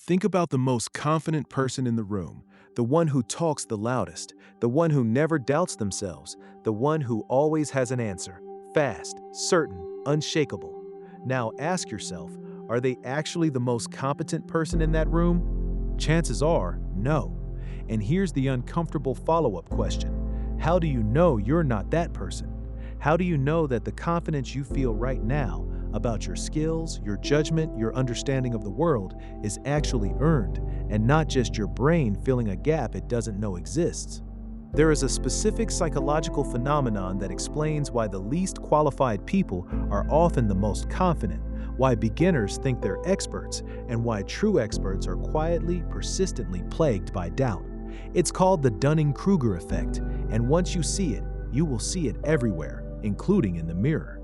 Think about the most confident person in the room, the one who talks the loudest, the one who never doubts themselves, the one who always has an answer, fast, certain, unshakable. Now ask yourself, are they actually the most competent person in that room? Chances are, no. And here's the uncomfortable follow-up question. How do you know you're not that person? How do you know that the confidence you feel right now about your skills, your judgment, your understanding of the world is actually earned and not just your brain filling a gap it doesn't know exists? There is a specific psychological phenomenon that explains why the least qualified people are often the most confident, why beginners think they're experts, and why true experts are quietly, persistently plagued by doubt. It's called the Dunning-Kruger Effect, and once you see it, you will see it everywhere, including in the mirror.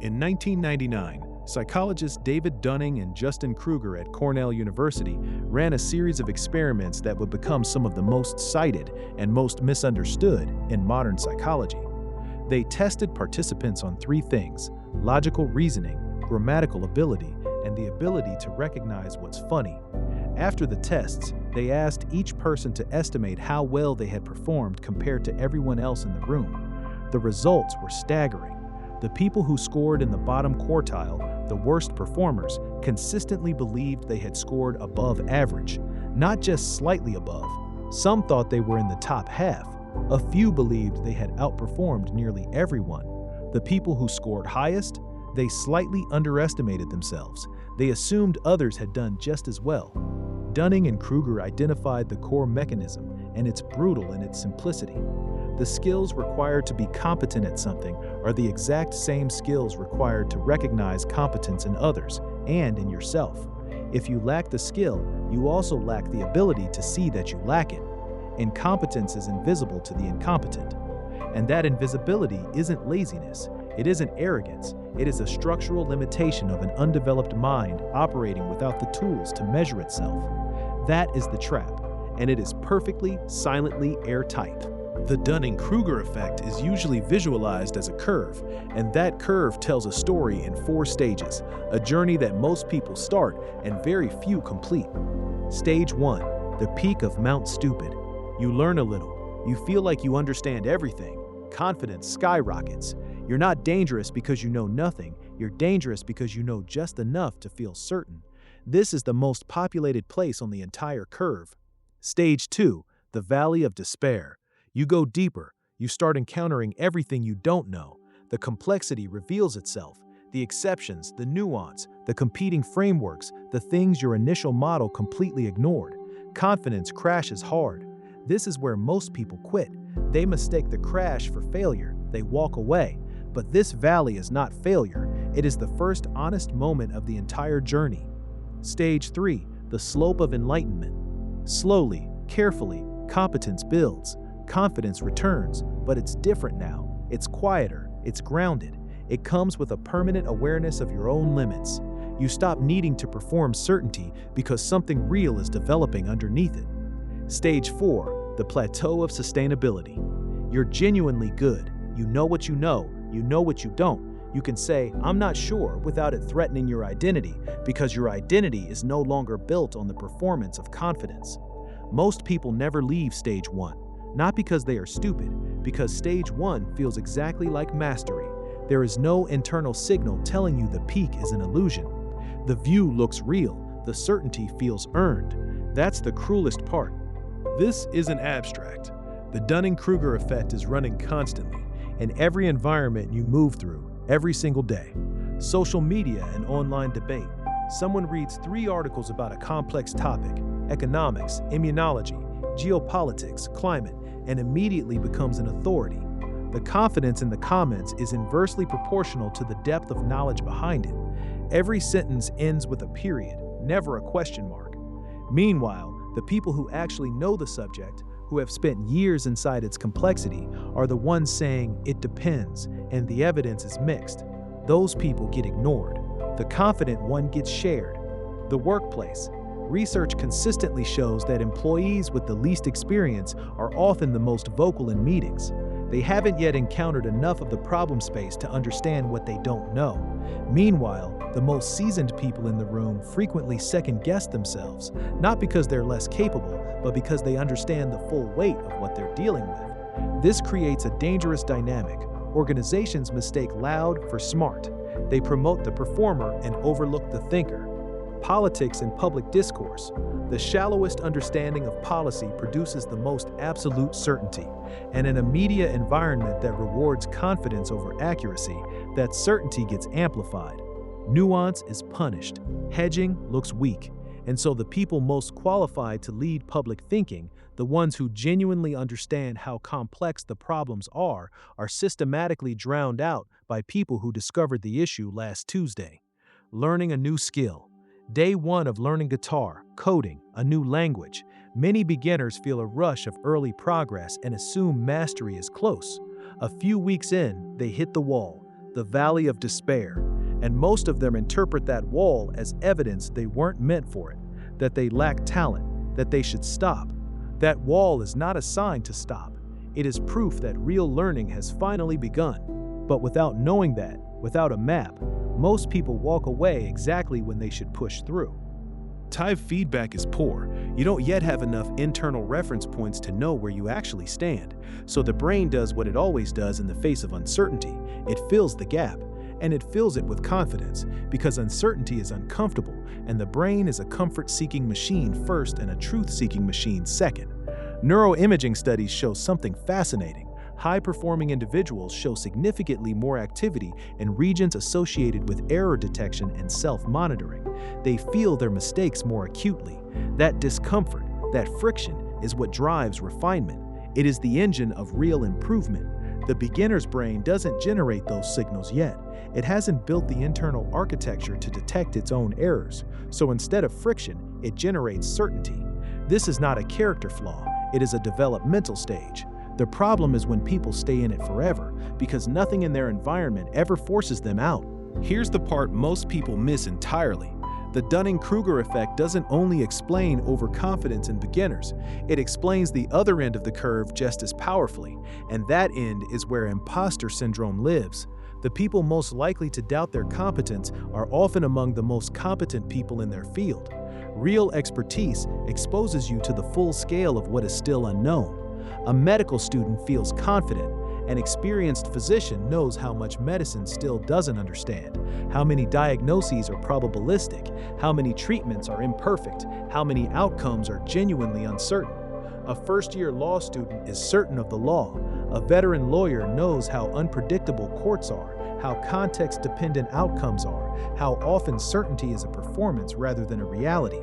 In 1999, psychologists David Dunning and Justin Kruger at Cornell University ran a series of experiments that would become some of the most cited and most misunderstood in modern psychology. They tested participants on three things: logical reasoning, grammatical ability, and the ability to recognize what's funny. After the tests, they asked each person to estimate how well they had performed compared to everyone else in the room. The results were staggering. The people who scored in the bottom quartile, the worst performers, consistently believed they had scored above average, not just slightly above. Some thought they were in the top half. A few believed they had outperformed nearly everyone. The people who scored highest, they slightly underestimated themselves. They assumed others had done just as well. Dunning and Kruger identified the core mechanism, and it's brutal in its simplicity. The skills required to be competent at something are the exact same skills required to recognize competence in others and in yourself. If you lack the skill, you also lack the ability to see that you lack it. Incompetence is invisible to the incompetent. And that invisibility isn't laziness, it isn't arrogance, it is a structural limitation of an undeveloped mind operating without the tools to measure itself. That is the trap, and it is perfectly, silently airtight. The Dunning-Kruger effect is usually visualized as a curve, and that curve tells a story in 4 stages, a journey that most people start and very few complete. Stage 1, the peak of Mount Stupid. You learn a little. You feel like you understand everything. Confidence skyrockets. You're not dangerous because you know nothing. You're dangerous because you know just enough to feel certain. This is the most populated place on the entire curve. Stage 2, the Valley of Despair. You go deeper. You start encountering everything you don't know. The complexity reveals itself. The exceptions, the nuance, the competing frameworks, the things your initial model completely ignored. Confidence crashes hard. This is where most people quit. They mistake the crash for failure. They walk away. But this valley is not failure. It is the first honest moment of the entire journey. Stage 3, the slope of enlightenment. Slowly, carefully, competence builds. Confidence returns, but it's different now. It's quieter, it's grounded. It comes with a permanent awareness of your own limits. You stop needing to perform certainty because something real is developing underneath it. Stage 4, the plateau of sustainability. You're genuinely good. You know what you know what you don't. You can say, "I'm not sure," without it threatening your identity, because your identity is no longer built on the performance of confidence. Most people never leave stage 1. Not because they are stupid, because stage 1 feels exactly like mastery. There is no internal signal telling you the peak is an illusion. The view looks real, the certainty feels earned. That's the cruelest part. This isn't abstract. The Dunning-Kruger effect is running constantly, in every environment you move through, every single day. Social media and online debate. Someone reads 3 articles about a complex topic, economics, immunology, geopolitics, climate, and immediately becomes an authority. The confidence in the comments is inversely proportional to the depth of knowledge behind it. Every sentence ends with a period, never a question mark. Meanwhile, the people who actually know the subject, who have spent years inside its complexity, are the ones saying, "It depends," and the evidence is mixed. Those people get ignored. The confident one gets shared. The workplace. Research consistently shows that employees with the least experience are often the most vocal in meetings. They haven't yet encountered enough of the problem space to understand what they don't know. Meanwhile, the most seasoned people in the room frequently second-guess themselves, not because they're less capable, but because they understand the full weight of what they're dealing with. This creates a dangerous dynamic. Organizations mistake loud for smart. They promote the performer and overlook the thinker. Politics and public discourse. The shallowest understanding of policy produces the most absolute certainty, and in a media environment that rewards confidence over accuracy, that certainty gets amplified. Nuance is punished. Hedging looks weak. And so the people most qualified to lead public thinking, the ones who genuinely understand how complex the problems are systematically drowned out by people who discovered the issue last Tuesday. Learning a new skill. Day one of learning guitar, coding, a new language. Many beginners feel a rush of early progress and assume mastery is close. A few weeks in, they hit the wall, the valley of despair, and most of them interpret that wall as evidence they weren't meant for it, that they lack talent, that they should stop. That wall is not a sign to stop. It is proof that real learning has finally begun. But without knowing that, without a map, most people walk away exactly when they should push through. Time feedback is poor. You don't yet have enough internal reference points to know where you actually stand. So the brain does what it always does in the face of uncertainty. It fills the gap, and it fills it with confidence, because uncertainty is uncomfortable, and the brain is a comfort-seeking machine first and a truth-seeking machine second. Neuroimaging studies show something fascinating. High-performing individuals show significantly more activity in regions associated with error detection and self-monitoring. They feel their mistakes more acutely. That discomfort, that friction, is what drives refinement. It is the engine of real improvement. The beginner's brain doesn't generate those signals yet. It hasn't built the internal architecture to detect its own errors. So instead of friction, it generates certainty. This is not a character flaw. It is a developmental stage. The problem is when people stay in it forever, because nothing in their environment ever forces them out. Here's the part most people miss entirely. The Dunning-Kruger effect doesn't only explain overconfidence in beginners, it explains the other end of the curve just as powerfully, and that end is where imposter syndrome lives. The people most likely to doubt their competence are often among the most competent people in their field. Real expertise exposes you to the full scale of what is still unknown. A medical student feels confident. An experienced physician knows how much medicine still doesn't understand, how many diagnoses are probabilistic, how many treatments are imperfect, how many outcomes are genuinely uncertain. A first-year law student is certain of the law. A veteran lawyer knows how unpredictable courts are, how context-dependent outcomes are, how often certainty is a performance rather than a reality.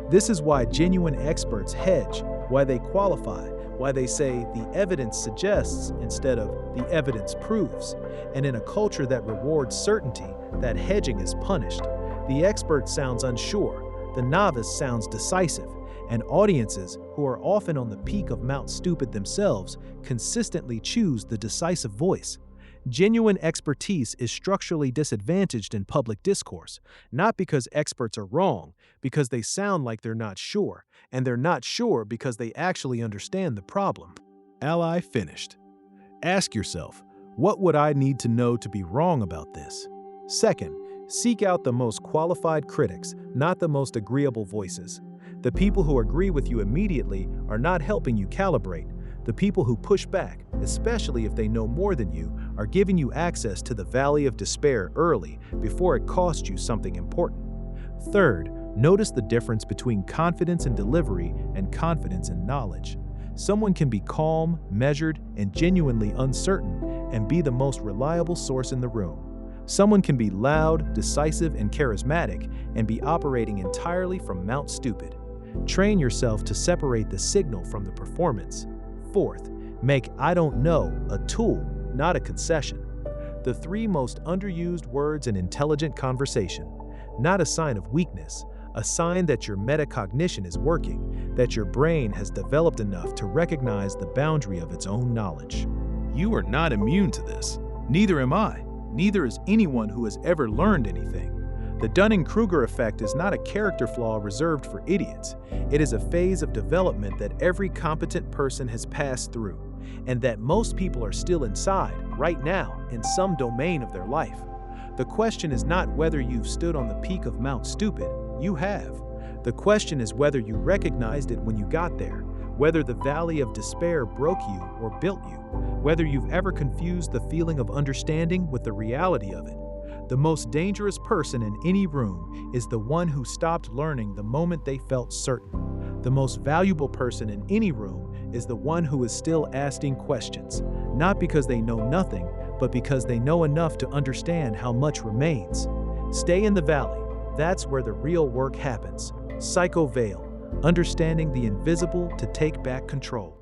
This is why genuine experts hedge, why they qualify, why they say the evidence suggests instead of the evidence proves. And in a culture that rewards certainty, that hedging is punished. The expert sounds unsure, the novice sounds decisive, and audiences, who are often on the peak of Mount Stupid themselves, consistently choose the decisive voice. Genuine expertise is structurally disadvantaged in public discourse, not because experts are wrong, because they sound like they're not sure, and they're not sure because they actually understand the problem. Ally finished. Ask yourself, what would I need to know to be wrong about this? Second, seek out the most qualified critics, not the most agreeable voices. The people who agree with you immediately are not helping you calibrate. The people who push back, especially if they know more than you, are giving you access to the valley of despair early before it costs you something important. Third, notice the difference between confidence in delivery and confidence in knowledge. Someone can be calm, measured, and genuinely uncertain and be the most reliable source in the room. Someone can be loud, decisive, and charismatic and be operating entirely from Mount Stupid. Train yourself to separate the signal from the performance. Fourth, make "I don't know" a tool, not a concession. The three most underused words in intelligent conversation. Not a sign of weakness, a sign that your metacognition is working, that your brain has developed enough to recognize the boundary of its own knowledge. You are not immune to this. Neither am I. Neither is anyone who has ever learned anything. The Dunning-Kruger effect is not a character flaw reserved for idiots. It is a phase of development that every competent person has passed through, and that most people are still inside, right now, in some domain of their life. The question is not whether you've stood on the peak of Mount Stupid. You have. The question is whether you recognized it when you got there, whether the valley of despair broke you or built you, whether you've ever confused the feeling of understanding with the reality of it. The most dangerous person in any room is the one who stopped learning the moment they felt certain. The most valuable person in any room is the one who is still asking questions, not because they know nothing, but because they know enough to understand how much remains. Stay in the valley. That's where the real work happens. Psycho Veil, understanding the invisible to take back control.